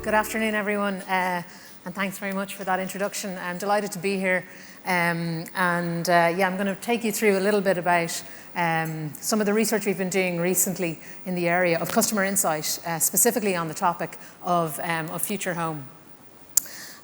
Good afternoon, everyone, and thanks very much for that introduction. I'm delighted to be here, I'm going to take you through a little bit about some of the research we've been doing recently in the area of customer insight, specifically on the topic of future home.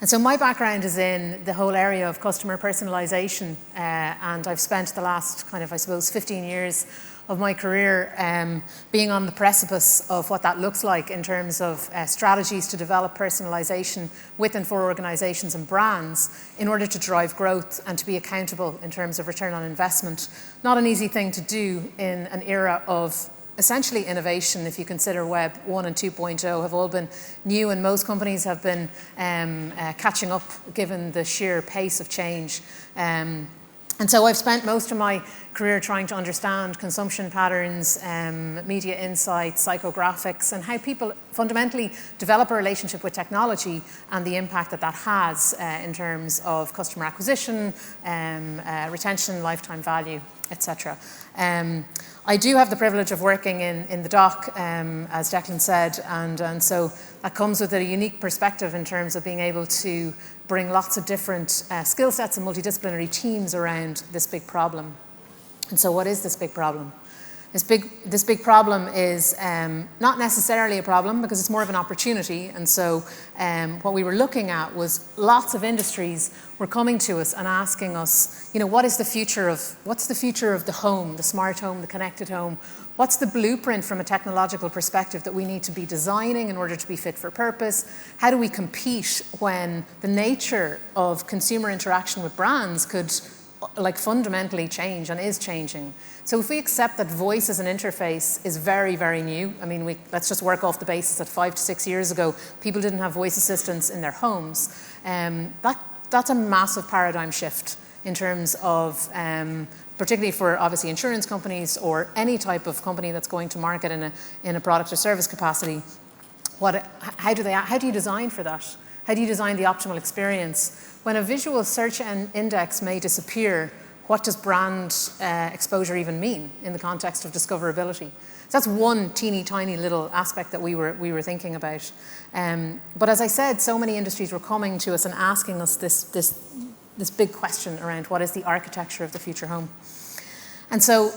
And so my background is in the whole area of customer personalization, and I've spent the last 15 years of my career being on the precipice of what that looks like in terms of strategies to develop personalization with and for organizations and brands in order to drive growth and to be accountable in terms of return on investment. Not an easy thing to do in an era of essentially innovation. If you consider Web 1 and 2.0 have all been new, and most companies have been catching up given the sheer pace of change. And so I've spent most of my career trying to understand consumption patterns, media insights, psychographics, and how people fundamentally develop a relationship with technology and the impact that that has in terms of customer acquisition, retention, lifetime value, etc. I do have the privilege of working in the dock, as Declan said, and so that comes with a unique perspective in terms of being able to bring lots of different skill sets and multidisciplinary teams around this big problem. And so what is this big problem? This big problem is not necessarily a problem because it's more of an opportunity. And so what we were looking at was lots of industries were coming to us and asking us, what's the future of the home, the smart home, the connected home? What's the blueprint from a technological perspective that we need to be designing in order to be fit for purpose? How do we compete when the nature of consumer interaction with brands could fundamentally change and is changing? So if we accept that voice as an interface is very, very new, let's just work off the basis that 5 to 6 years ago, people didn't have voice assistants in their homes. That's a massive paradigm shift in terms of, particularly for obviously insurance companies or any type of company that's going to market in a product or service capacity. How do you design for that? How do you design the optimal experience? When a visual search index may disappear, what does brand exposure even mean in the context of discoverability? So that's one teeny tiny little aspect that we were thinking about. But as I said, so many industries were coming to us and asking us this big question around what is the architecture of the future home. And so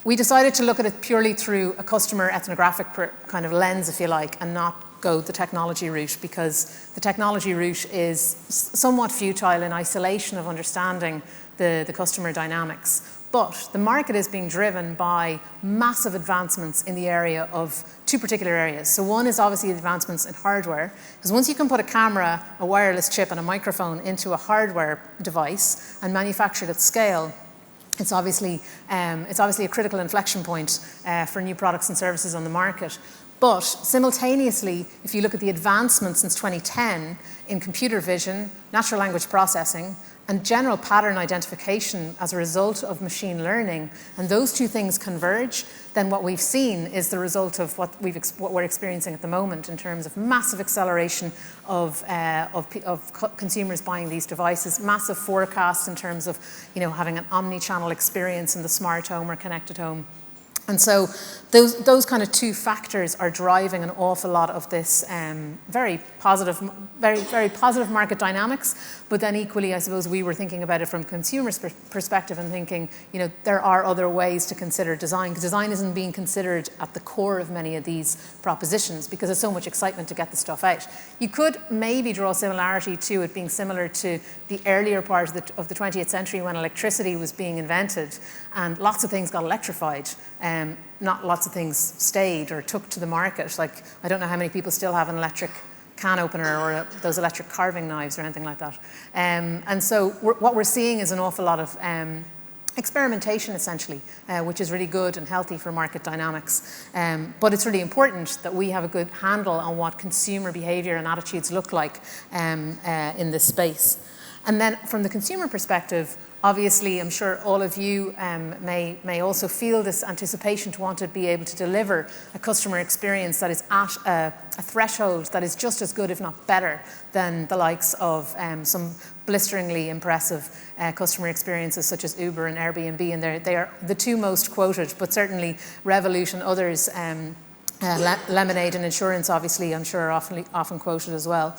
we decided to look at it purely through a customer ethnographic kind of lens, if you like, and not go the technology route, because the technology route is somewhat futile in isolation of understanding the customer dynamics. But the market is being driven by massive advancements in the area of two particular areas. So one is obviously advancements in hardware, because once you can put a camera, a wireless chip, and a microphone into a hardware device and manufacture it at scale, it's obviously a critical inflection point for new products and services on the market. But simultaneously, if you look at the advancements since 2010 in computer vision, natural language processing, and general pattern identification as a result of machine learning, and those two things converge, then what we've seen is the result of what we're experiencing at the moment in terms of massive acceleration of consumers buying these devices, massive forecasts in terms of having an omni-channel experience in the smart home or connected home. And so those kind of two factors are driving an awful lot of this very positive market dynamics. But then equally, I suppose we were thinking about it from consumers' perspective and thinking, there are other ways to consider design, because design isn't being considered at the core of many of these propositions because there's so much excitement to get the stuff out. You could maybe draw similarity to it being similar to the earlier part of the 20th century when electricity was being invented and lots of things got electrified. Not lots of things stayed or took to the market. Like, I don't know how many people still have an electric can opener or those electric carving knives or anything like that. And so what we're seeing is an awful lot of experimentation, essentially, which is really good and healthy for market dynamics. But it's really important that we have a good handle on what consumer behavior and attitudes look like in this space. And then from the consumer perspective, obviously, I'm sure all of you may also feel this anticipation to want to be able to deliver a customer experience that is at a threshold that is just as good, if not better, than the likes of some blisteringly impressive customer experiences such as Uber and Airbnb. And they are the two most quoted, but certainly Revolut and others Lemonade and insurance, obviously, I'm sure, are often quoted as well.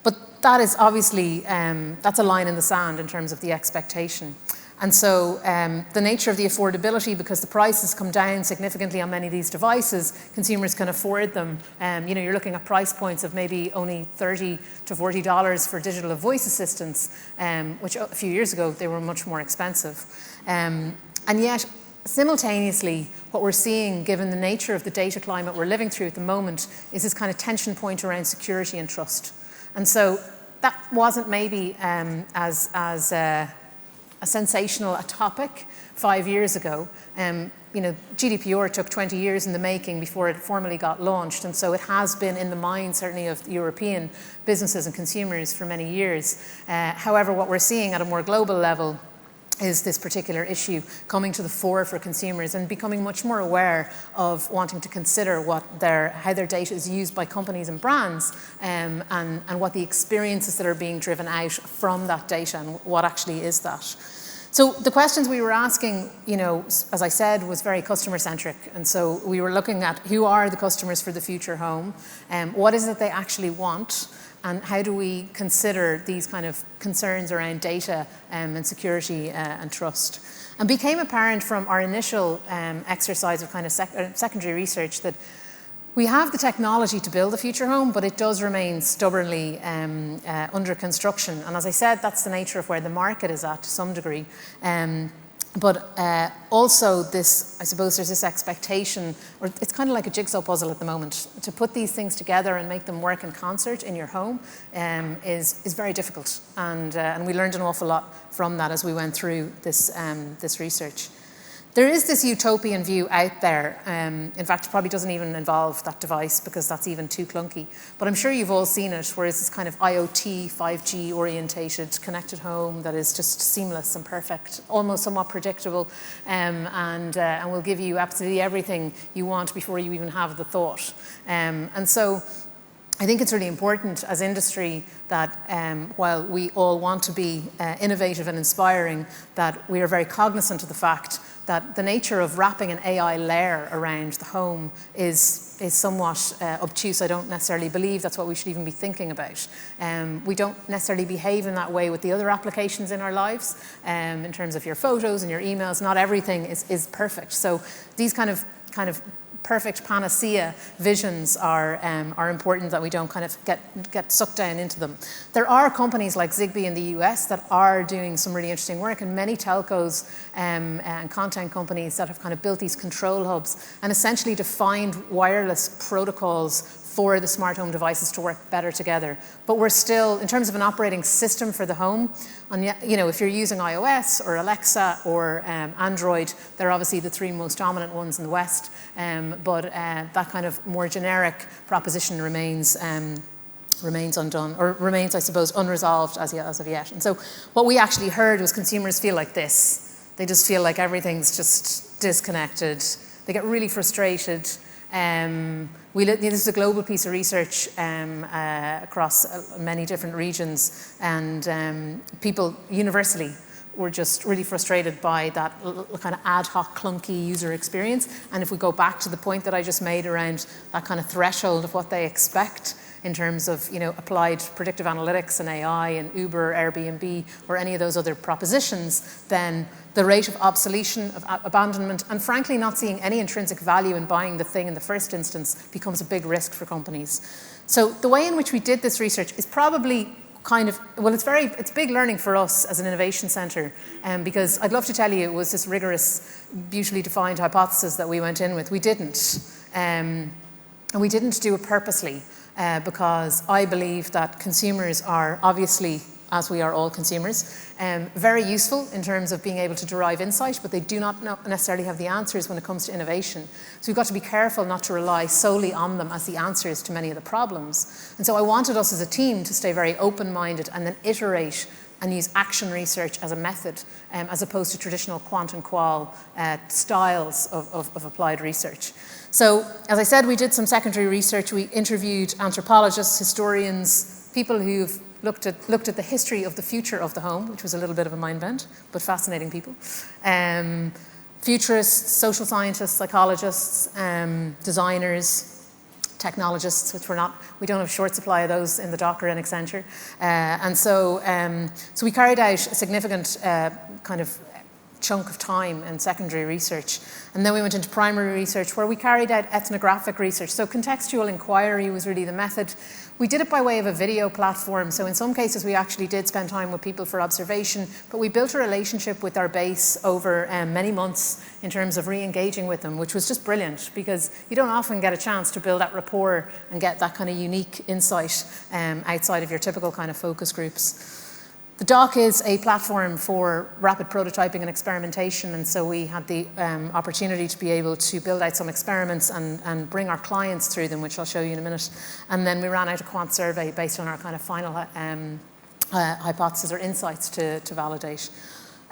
But that is obviously, that's a line in the sand in terms of the expectation. And so the nature of the affordability, because the prices come down significantly on many of these devices, consumers can afford them. You're looking at price points of maybe only $30 to $40 for digital voice assistants, which a few years ago, they were much more expensive. And yet, simultaneously, what we're seeing, given the nature of the data climate we're living through at the moment, is this kind of tension point around security and trust. And so that wasn't maybe as a sensational a topic 5 years ago. GDPR took 20 years in the making before it formally got launched, and so it has been in the mind, certainly, of European businesses and consumers for many years. However, what we're seeing at a more global level is this particular issue coming to the fore for consumers and becoming much more aware of wanting to consider how their data is used by companies and brands, and what the experiences that are being driven out from that data and what actually is that. So the questions we were asking, as I said, was very customer-centric. And so we were looking at who are the customers for the future home, what is it they actually want, and how do we consider these kind of concerns around data and security and trust. And became apparent from our initial exercise of kind of secondary research that we have the technology to build a future home, but it does remain stubbornly under construction. And as I said, that's the nature of where the market is at to some degree. But also this, I suppose there's this expectation, or it's kind of like a jigsaw puzzle at the moment, to put these things together and make them work in concert in your home is very difficult. And we learned an awful lot from that as we went through this research. There is this utopian view out there. In fact, it probably doesn't even involve that device because that's even too clunky. But I'm sure you've all seen it, where it's this kind of IoT, 5G orientated connected home that is just seamless and perfect, almost somewhat predictable, and will give you absolutely everything you want before you even have the thought. And so I think it's really important as industry that while we all want to be innovative and inspiring, that we are very cognizant of the fact that the nature of wrapping an AI layer around the home is somewhat obtuse. I don't necessarily believe that's what we should even be thinking about. We don't necessarily behave in that way with the other applications in our lives. In terms of your photos and your emails, not everything is perfect. So these kind of perfect panacea visions are important, that we don't kind of get sucked down into them. There are companies like Zigbee in the US that are doing some really interesting work, and many telcos and content companies that have kind of built these control hubs and essentially defined wireless protocols for the smart home devices to work better together. But we're still, in terms of an operating system for the home, if you're using iOS or Alexa or Android, they're obviously the three most dominant ones in the West. But that kind of more generic proposition remains undone, or remains, I suppose, unresolved as of yet. And so what we actually heard was consumers feel like this. They just feel like everything's just disconnected. They get really frustrated. This is a global piece of research across many different regions, and people universally were just really frustrated by that kind of ad hoc, clunky user experience. And if we go back to the point that I just made around that kind of threshold of what they expect in terms of applied predictive analytics and AI and Uber, Airbnb, or any of those other propositions, then the rate of obsolescence, of abandonment, and frankly not seeing any intrinsic value in buying the thing in the first instance becomes a big risk for companies. So the way in which we did this research is probably it's big learning for us as an innovation centre, because I'd love to tell you it was this rigorous, beautifully defined hypothesis that we went in with. We didn't. And we didn't do it purposely. Because I believe that consumers are obviously, as we are all consumers, very useful in terms of being able to derive insight, but they do not necessarily have the answers when it comes to innovation. So we've got to be careful not to rely solely on them as the answers to many of the problems. And so I wanted us as a team to stay very open-minded and then iterate and use action research as a method, as opposed to traditional quant and qual styles of applied research. So, as I said, we did some secondary research. We interviewed anthropologists, historians, people who've looked at the history of the future of the home, which was a little bit of a mind bend, but fascinating people. Futurists, social scientists, psychologists, designers, technologists, which we don't have a short supply of those in the Docker and Accenture. So we carried out a significant kind of chunk of time in secondary research. And then we went into primary research where we carried out ethnographic research. So contextual inquiry was really the method. We did it by way of a video platform. So in some cases we actually did spend time with people for observation, but we built a relationship with our base over many months in terms of re-engaging with them, which was just brilliant because you don't often get a chance to build that rapport and get that kind of unique insight outside of your typical kind of focus groups. The doc is a platform for rapid prototyping and experimentation, and so we had the opportunity to be able to build out some experiments and bring our clients through them, which I'll show you in a minute. And then we ran out a quant survey based on our kind of final hypothesis or insights to validate.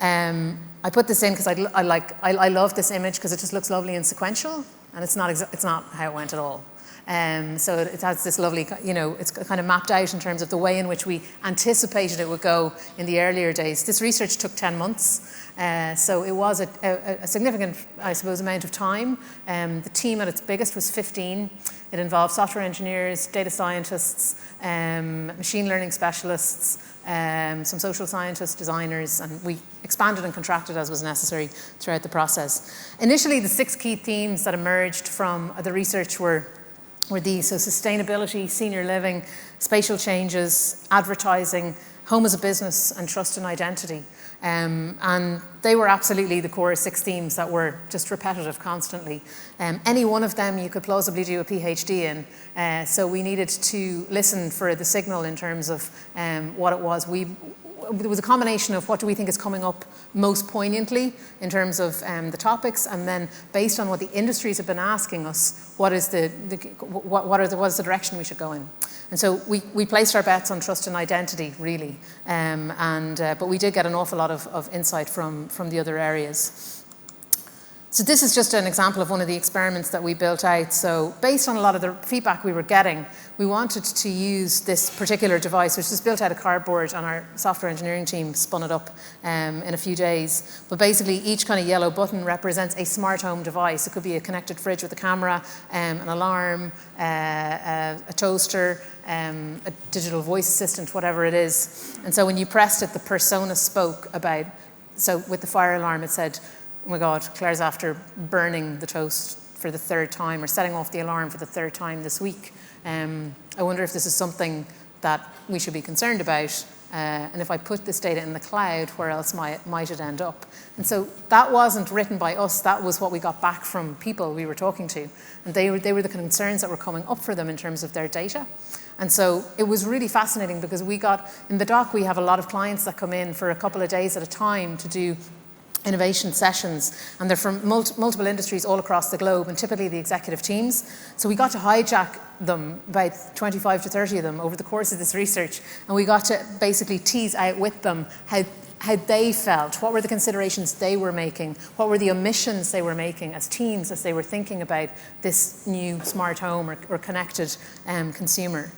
I put this in because I love this image because it just looks lovely and sequential, and it's not how it went at all. So it has this lovely, it's kind of mapped out in terms of the way in which we anticipated it would go in the earlier days. This research took 10 months, so it was a significant, I suppose, amount of time. The team at its biggest was 15. It involved software engineers, data scientists, machine learning specialists, some social scientists, designers, and we expanded and contracted as was necessary throughout the process. Initially, the 6 key themes that emerged from the research were these: so sustainability, senior living, spatial changes, advertising, home as a business, and trust and identity. And they were absolutely the core 6 themes that were just repetitive constantly. Any one of them you could plausibly do a PhD in. So we needed to listen for the signal in terms of what it was. There was a combination of what do we think is coming up most poignantly in terms of the topics, and then based on what the industries have been asking us, what is the direction we should go in. And so we placed our bets on trust and identity, really, but we did get an awful lot of insight from the other areas. So this is just an example of one of the experiments that we built out. So based on a lot of the feedback we were getting, we wanted to use this particular device, which was built out of cardboard, and our software engineering team spun it up in a few days. But basically, each kind of yellow button represents a smart home device. It could be a connected fridge with a camera, an alarm, a toaster, a digital voice assistant, whatever it is. And so when you pressed it, the persona spoke about, so with the fire alarm, it said, "Oh my God, Claire's after burning the toast for the 3rd time, or setting off the alarm for the 3rd time this week. I wonder if this is something that we should be concerned about. And if I put this data in the cloud, where else might it end up?" And so that wasn't written by us. That was what we got back from people we were talking to. And they were the concerns that were coming up for them in terms of their data. And so it was really fascinating because in the doc, we have a lot of clients that come in for a couple of days at a time to do innovation sessions, and they're from multiple industries all across the globe, and typically the executive teams. So we got to hijack them, about 25 to 30 of them, over the course of this research, and we got to basically tease out with them how they felt, what were the considerations they were making, what were the omissions they were making as teams as they were thinking about this new smart home or connected consumer.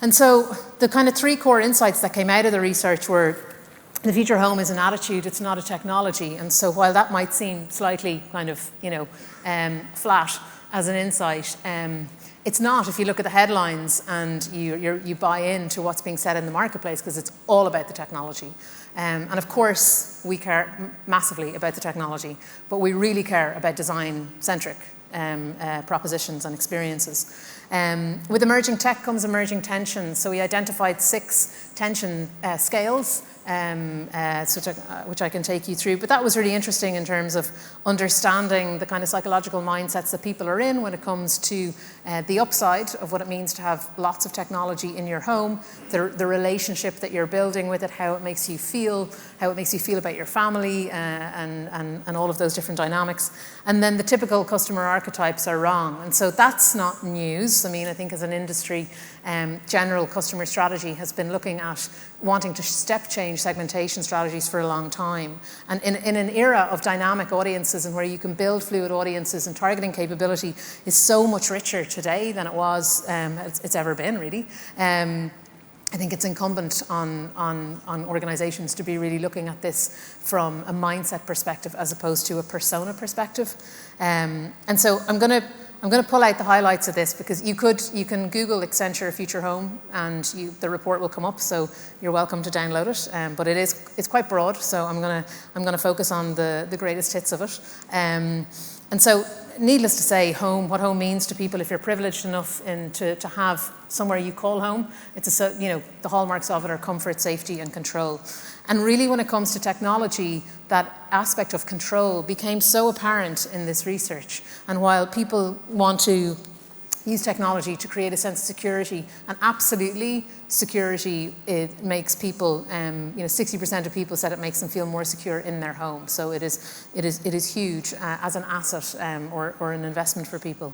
And so the kind of 3 core insights that came out of the research were: the future home is an attitude, it's not a technology. And so while that might seem slightly kind of, flat as an insight, it's not if you look at the headlines and you buy into what's being said in the marketplace, because it's all about the technology. And of course, we care massively about the technology, but we really care about design-centric propositions and experiences. With emerging tech comes emerging tensions. So we identified 6 tension scales, which I can take you through. But that was really interesting in terms of understanding the kind of psychological mindsets that people are in when it comes to the upside of what it means to have lots of technology in your home, the relationship that you're building with it, how it makes you feel about your family, and all of those different dynamics. And then the typical customer archetypes are wrong. And so that's not news. I mean, I think as an industry, general customer strategy has been looking at wanting to step change segmentation strategies for a long time. And in an era of dynamic audiences and where you can build fluid audiences, and targeting capability is so much richer today than it was, it's ever been, really. I think it's incumbent on organizations to be really looking at this from a mindset perspective as opposed to a persona perspective. And so I'm going to I'm going to pull out the highlights of this because you can Google Accenture Future Home and the report will come up, so you're welcome to download it. But it's quite broad, so I'm going to focus on the greatest hits of it. And so, needless to say, what home means to people, if you're privileged enough to have somewhere you call home, the hallmarks of it are comfort, safety, and control. And really, when it comes to technology, that aspect of control became so apparent in this research. And while people want to use technology to create a sense of security, and absolutely security, it makes people, 60% of people said it makes them feel more secure in their home. So it is huge as an asset or an investment for people.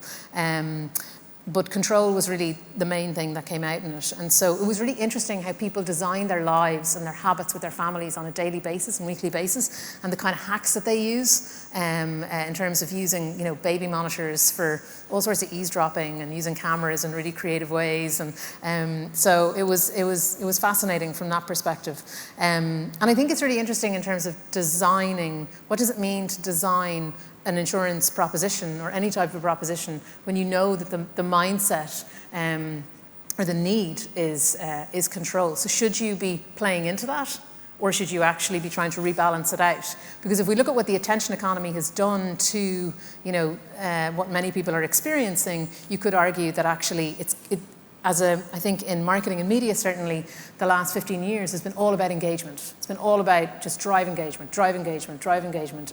But control was really the main thing that came out in it. And so it was really interesting how people design their lives and their habits with their families on a daily basis and weekly basis, and the kind of hacks that they use in terms of using, baby monitors for all sorts of eavesdropping and using cameras in really creative ways. And so it was fascinating from that perspective. And I think it's really interesting in terms of designing. What does it mean to design an insurance proposition or any type of proposition when you know that the mindset or the need is control? So should you be playing into that, or should you actually be trying to rebalance it out? Because if we look at what the attention economy has done to what many people are experiencing, you could argue that actually I think in marketing and media, certainly the last 15 years has been all about engagement. It's been all about just drive engagement.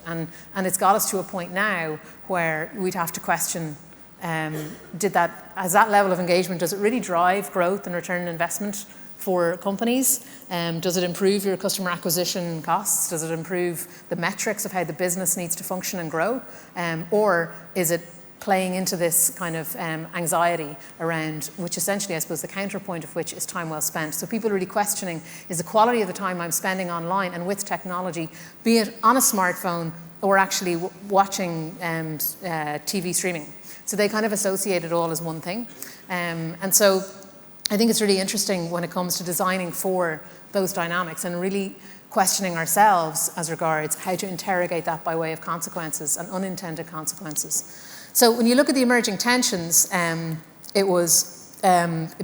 And it's got us to a point now where we'd have to question, has that level of engagement, does it really drive growth and return on investment for companies? Does it improve your customer acquisition costs? Does it improve the metrics of how the business needs to function and grow? Or is it playing into this kind of anxiety around, which essentially, I suppose, the counterpoint of which is time well spent. So people are really questioning, is the quality of the time I'm spending online and with technology, be it on a smartphone or actually watching TV streaming? So they kind of associate it all as one thing. And so I think it's really interesting when it comes to designing for those dynamics and really questioning ourselves as regards how to interrogate that by way of consequences and unintended consequences. So when you look at the emerging tensions, it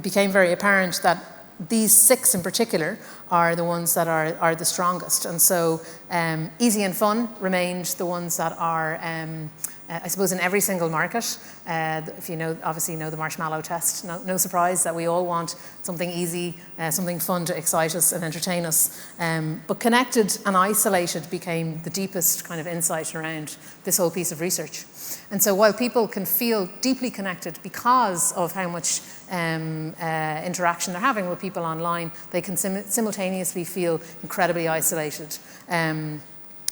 became very apparent that these 6 in particular are the ones that are the strongest. And so easy and fun remained the ones that are, I suppose, in every single market. If obviously know the marshmallow test, no surprise that we all want something easy, something fun to excite us and entertain us. But connected and isolated became the deepest kind of insight around this whole piece of research. And so while people can feel deeply connected because of how much interaction they're having with people online, they can simultaneously feel incredibly isolated.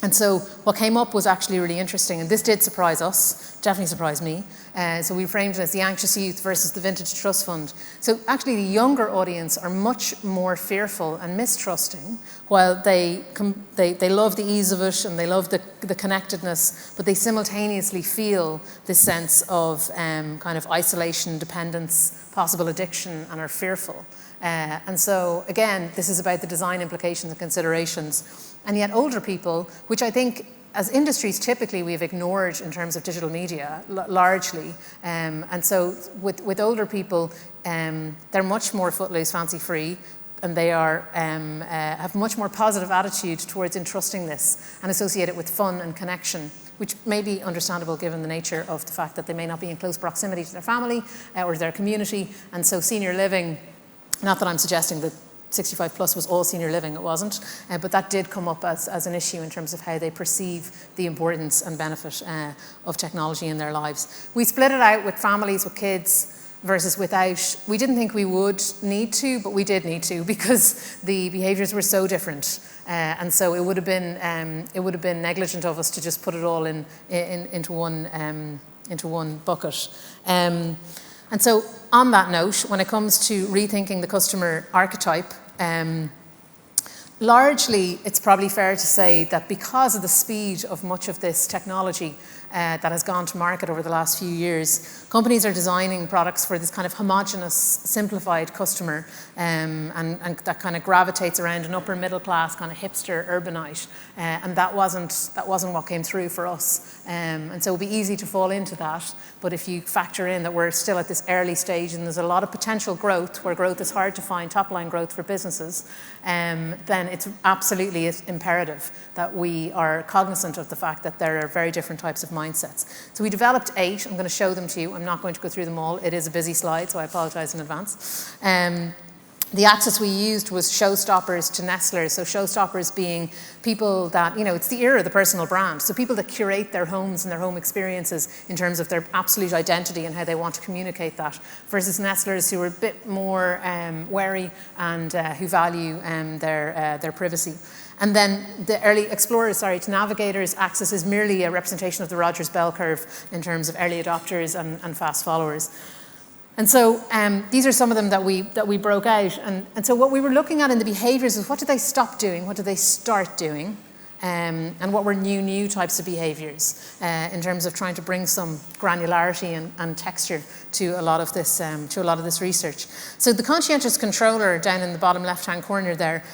And so what came up was actually really interesting, and this did surprise us, definitely surprised me. So we framed it as the anxious youth versus the vintage trust fund. So actually the younger audience are much more fearful and mistrusting, while they love the ease of it and they love the connectedness, but they simultaneously feel this sense of kind of isolation, dependence, possible addiction, and are fearful. And so again, this is about the design implications and considerations. And yet older people, which I think as industries typically we've ignored in terms of digital media largely, and so with older people, they're much more footloose, fancy-free, and they have much more positive attitude towards entrusting this and associate it with fun and connection, which may be understandable given the nature of the fact that they may not be in close proximity to their family or their community. And so senior living, not that I'm suggesting that 65 plus was all senior living, it wasn't, but that did come up as an issue in terms of how they perceive the importance and benefit of technology in their lives. We split it out with families with kids versus without. We didn't think we would need to, but we did need to because the behaviours were so different, and so it would have been negligent of us to just put it all into one bucket. And so on that note, when it comes to rethinking the customer archetype, largely it's probably fair to say that because of the speed of much of this technology, that has gone to market over the last few years. Companies are designing products for this kind of homogenous, simplified customer, and that kind of gravitates around an upper middle class, kind of hipster urbanite, and that wasn't what came through for us. And so it would be easy to fall into that, but if you factor in that we're still at this early stage and there's a lot of potential growth, where growth is hard to find, top line growth for businesses, then it's absolutely imperative that we are cognizant of the fact that there are very different types of mindsets. So we developed 8. I'm going to show them to you. I'm not going to go through them all. It is a busy slide, so I apologize in advance. The axis we used was showstoppers to nestlers. So showstoppers being people that, it's the era of the personal brand. So people that curate their homes and their home experiences in terms of their absolute identity and how they want to communicate that, versus nestlers who are a bit more wary and who value their privacy. And then the early explorers, to navigators axis is merely a representation of the Rogers bell curve in terms of early adopters and fast followers. And so these are some of them that we broke out. And so what we were looking at in the behaviours was, what did they stop doing? What did they start doing? And what were new types of behaviours in terms of trying to bring some granularity and texture to a lot of this research. So the conscientious controller down in the bottom left-hand corner there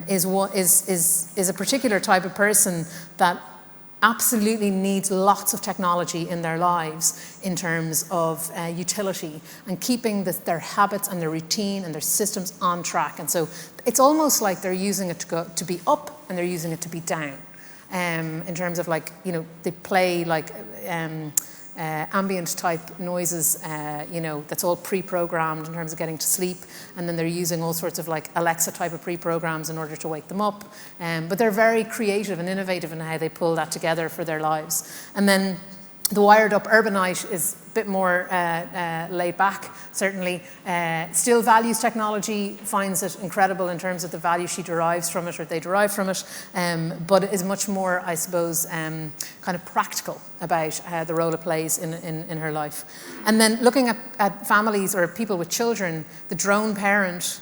is a particular type of person that absolutely needs lots of technology in their lives in terms of utility and keeping their habits and their routine and their systems on track. And so it's almost like they're using it to be up and they're using it to be down. In terms of they play ambient type noises, that's all pre-programmed in terms of getting to sleep, and then they're using all sorts of Alexa type of pre-programs in order to wake them up. But they're very creative and innovative in how they pull that together for their lives. And then the wired up urbanite is a bit more laid back, certainly. Still values technology, finds it incredible in terms of the value she derives from it, or they derive from it, but is much more, I suppose, kind of practical about the role it plays in her life. And then looking at families or people with children, the drone parent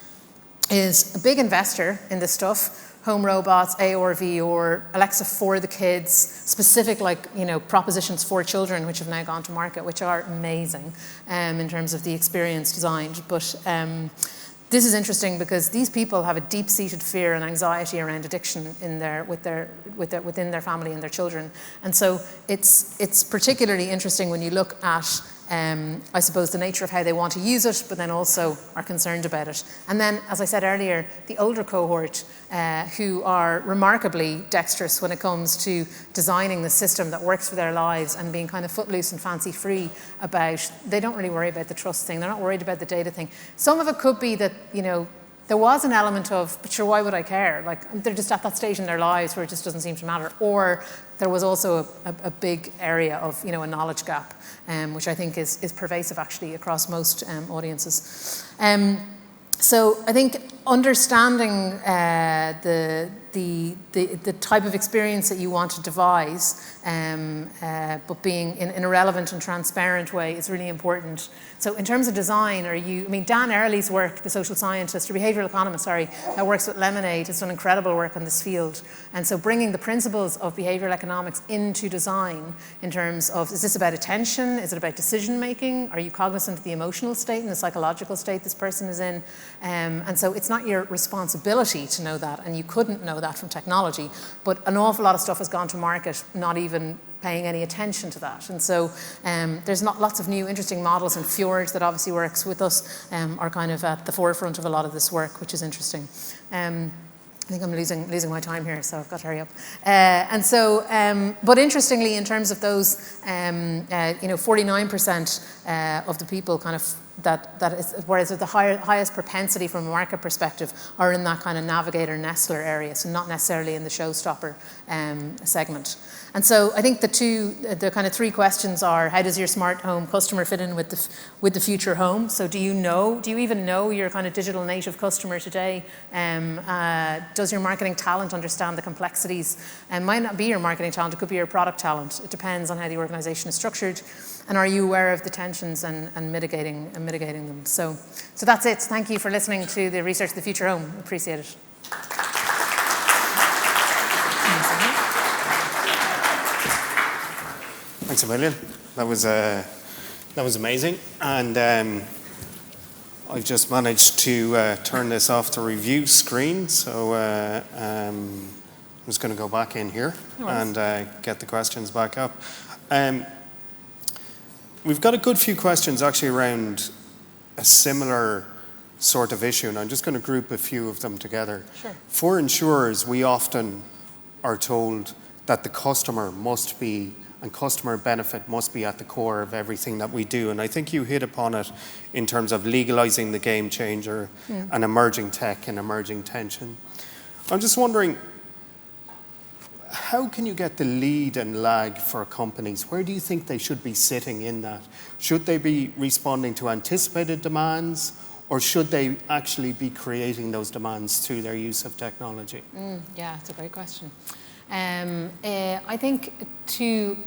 is a big investor in this stuff. Home robots, AR, VR, Alexa for the kids, specific propositions for children, which have now gone to market, which are amazing in terms of the experience designed. But this is interesting because these people have a deep-seated fear and anxiety around addiction within their family and their children. And so it's particularly interesting when you look at I suppose the nature of how they want to use it, but then also are concerned about it. And then, as I said earlier, the older cohort who are remarkably dexterous when it comes to designing the system that works for their lives and being kind of footloose and fancy-free about, they don't really worry about the trust thing, they're not worried about the data thing. Some of it could be that, there was an element of, but sure, why would I care? They're just at that stage in their lives where it just doesn't seem to matter. Or there was also a big area of, a knowledge gap, which I think is pervasive actually across most audiences. So I think understanding the type of experience that you want to devise, but being in a relevant and transparent way is really important. So in terms of design, Dan Early's work, the social scientist, or behavioral economist, that works with Lemonade, has done incredible work on this field. And so bringing the principles of behavioral economics into design in terms of, is this about attention? Is it about decision making? Are you cognizant of the emotional state and the psychological state this person is in? And so it's not your responsibility to know that, and you couldn't know that from technology, but an awful lot of stuff has gone to market not even paying any attention to that. And so there's not lots of new interesting models, and Fjord, that obviously works with us, are kind of at the forefront of a lot of this work, which is interesting. I think I'm losing my time here, so I've got to hurry up. And so, but interestingly, in terms of those, 49% of the people kind of that is, whereas the highest propensity from a market perspective are in that kind of navigator nestler area, so not necessarily in the showstopper segment. And so I think the kind of 3 questions are: how does your smart home customer fit in with the future home? So do you even know your kind of digital native customer today? Does your marketing talent understand the complexities? And might not be your marketing talent, it could be your product talent. It depends on how the organization is structured. And are you aware of the tensions and mitigating them? So that's it. Thank you for listening to the Research of the Future Home. Appreciate it. Thanks a million. That was amazing. And I've just managed to turn this off the review screen. So I'm just going to go back in here and get the questions back up. We've got a good few questions actually around a similar sort of issue, and I'm just going to group a few of them together. Sure. For insurers, we often are told that the customer must be, and customer benefit must be at the core of everything that we do. And I think you hit upon it in terms of legalizing the game changer and emerging tech and emerging tension. I'm just wondering, how can you get the lead and lag for companies? Where do you think they should be sitting in that? Should they be responding to anticipated demands, or should they actually be creating those demands through their use of technology? Yeah, it's a great question. I think to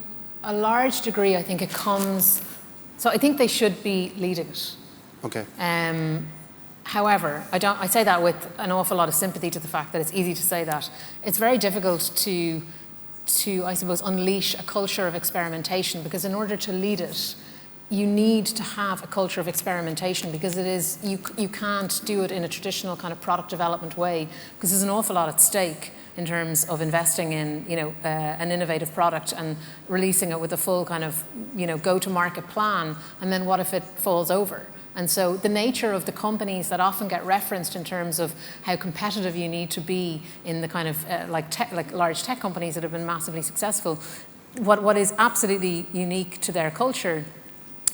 a large degree, I think it comes, so I think they should be leading it. Okay. However, I say that with an awful lot of sympathy to the fact that it's easy to say that. It's very difficult to I suppose, unleash a culture of experimentation, because in order to lead it, you need to have a culture of experimentation, because it is, you can't do it in a traditional kind of product development way, because there's an awful lot at stake in terms of investing in, an innovative product and releasing it with a full kind of, go-to-market plan, and then what if it falls over? And so the nature of the companies that often get referenced in terms of how competitive you need to be in the kind of like large tech companies that have been massively successful, what is absolutely unique to their culture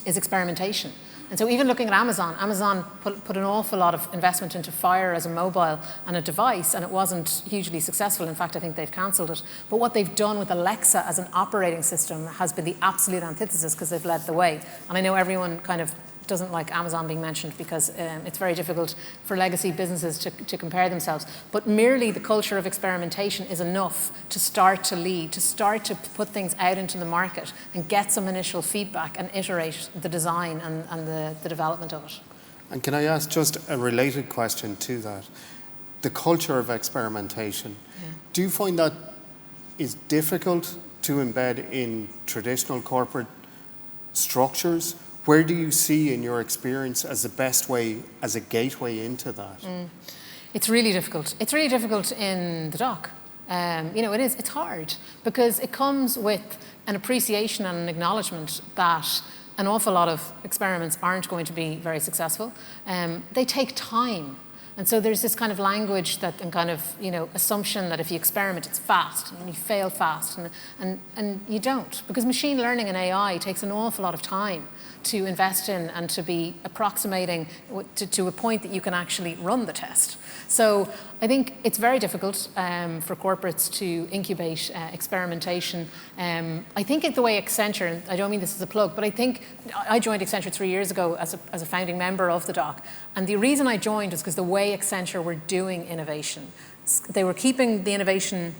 is experimentation. And so even looking at Amazon put an awful lot of investment into Fire as a mobile and a device, and it wasn't hugely successful. In fact, I think they've cancelled it. But what they've done with Alexa as an operating system has been the absolute antithesis, because they've led the way. And I know everyone kind of doesn't like Amazon being mentioned, because it's very difficult for legacy businesses to compare themselves. But merely the culture of experimentation is enough to start to lead, to start to put things out into the market and get some initial feedback and iterate the design and the development of it. And can I ask just a related question to that? The culture of experimentation, do you find that is difficult to embed in traditional corporate structures? Where do you see in your experience as the best way, as a gateway into that? It's really difficult. It's really difficult in the doc. It is. It's hard, because it comes with an appreciation and an acknowledgement that an awful lot of experiments aren't going to be very successful. They take time. And so there's this kind of language that, and kind of, assumption that if you experiment, it's fast and you fail fast, and you don't, because machine learning and AI takes an awful lot of time to invest in and to be approximating to a point that you can actually run the test. So I think it's very difficult for corporates to incubate experimentation. I think it's the way Accenture, and I don't mean this as a plug, but I think I joined Accenture 3 years ago as a founding member of the doc. And the reason I joined was because the way Accenture were doing innovation, they were keeping the innovation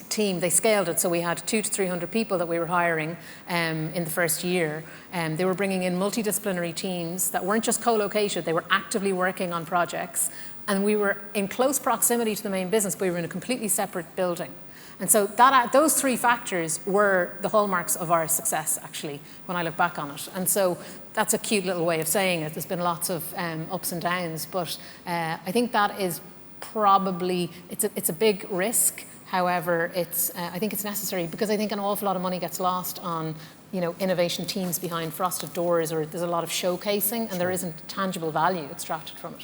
team, they scaled it, so we had 200 to 300 people that we were hiring in the first year. They were bringing in multidisciplinary teams that weren't just co-located, they were actively working on projects, and we were in close proximity to the main business, but we were in a completely separate building. And so those three factors were the hallmarks of our success, actually, when I look back on it. And so that's a cute little way of saying it. There's been lots of ups and downs, but I think that is probably, it's a big risk. However, I think it's necessary, because I think an awful lot of money gets lost on, innovation teams behind frosted doors, or there's a lot of showcasing, and there isn't tangible value extracted from it.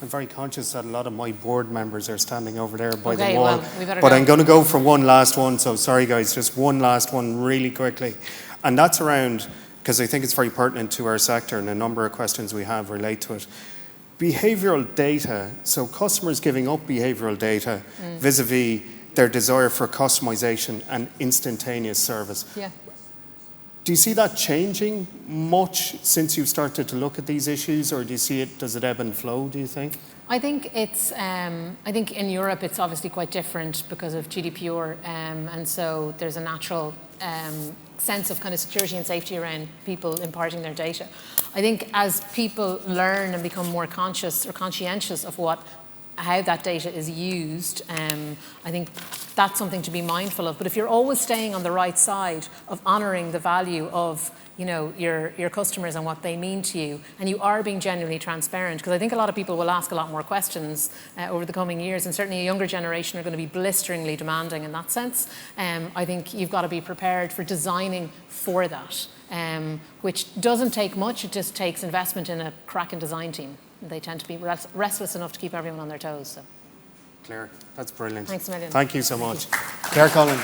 I'm very conscious that a lot of my board members are standing over there by the Okay, wall. well, we better but go. I'm going to go for one last one, so sorry guys, just one last one really quickly. And that's around, because I think it's very pertinent to our sector, and a number of questions we have relate to it. Behavioural data, so customers giving up behavioural data vis-a-vis their desire for customization and instantaneous service. Yeah. Do you see that changing much since you've started to look at these issues, or does it ebb and flow, do you think? I think I think in Europe it's obviously quite different because of GDPR, and so there's a natural sense of kind of security and safety around people imparting their data. I think as people learn and become more conscious or conscientious of what how that data is used, I think that's something to be mindful of. But if you're always staying on the right side of honouring the value of your customers and what they mean to you, and you are being genuinely transparent, because I think a lot of people will ask a lot more questions over the coming years, and certainly a younger generation are going to be blisteringly demanding in that sense. I think you've got to be prepared for designing for that, which doesn't take much. It just takes investment in a cracking design team. They tend to be restless enough to keep everyone on their toes. So. Claire, that's brilliant. Thanks a million. Thank you so much. Claire Cullen.